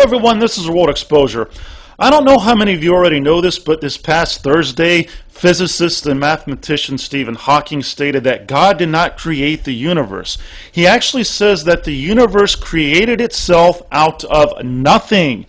everyone, this is World Exposure. I don't know how many of you already know this, but this past Thursday, physicist and mathematician Stephen Hawking stated that God did not create the universe. He actually says that the universe created itself out of nothing.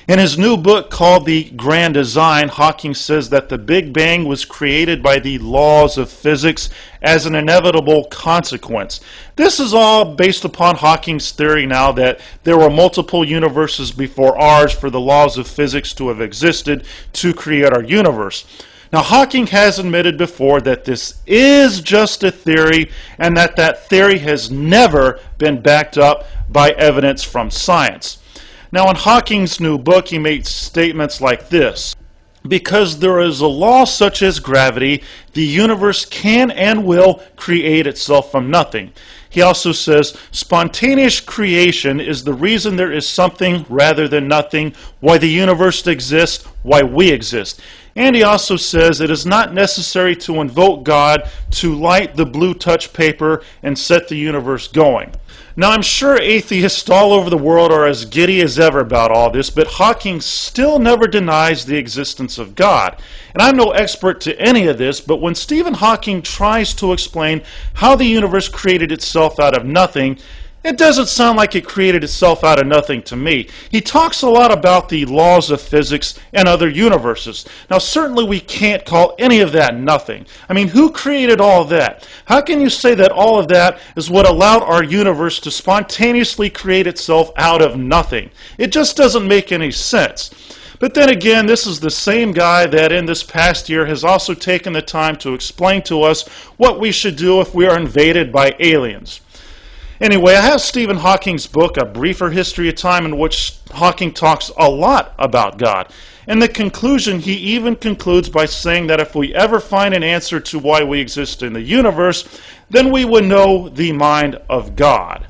In his new book called The Grand Design, Hawking says that the Big Bang was created by the laws of physics as an inevitable consequence. This is all based upon Hawking's theory now that there were multiple universes before ours for the laws of physics to have existed to create our universe. Now, Hawking has admitted before that this is just a theory and that that theory has never been backed up by evidence from science. Now, in Hawking's new book, he made statements like this: because there is a law such as gravity, the universe can and will create itself from nothing. He also says, spontaneous creation is the reason there is something rather than nothing, why the universe exists, why we exist. And he also says it is not necessary to invoke God to light the blue touch paper and set the universe going. Now, I'm sure atheists all over the world are as giddy as ever about all this, but Hawking still never denies the existence of God. And I'm no expert to any of this, but when Stephen Hawking tries to explain how the universe created itself out of nothing, it doesn't sound like it created itself out of nothing to me. He talks a lot about the laws of physics and other universes. Now, certainly we can't call any of that nothing. I mean, who created all that? How can you say that all of that is what allowed our universe to spontaneously create itself out of nothing? It just doesn't make any sense. But then again, this is the same guy that in this past year has also taken the time to explain to us what we should do if we are invaded by aliens. Anyway, I have Stephen Hawking's book, A Briefer History of Time, in which Hawking talks a lot about God. In the conclusion, he even concludes by saying that if we ever find an answer to why we exist in the universe, then we would know the mind of God.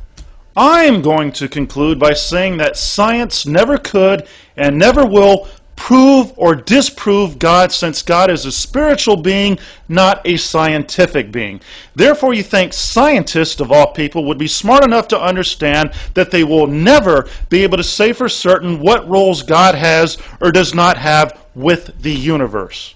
I am going to conclude by saying that science never could and never will prove or disprove God, since God is a spiritual being, not a scientific being. Therefore, you think scientists, of all people, would be smart enough to understand that they will never be able to say for certain what roles God has or does not have with the universe.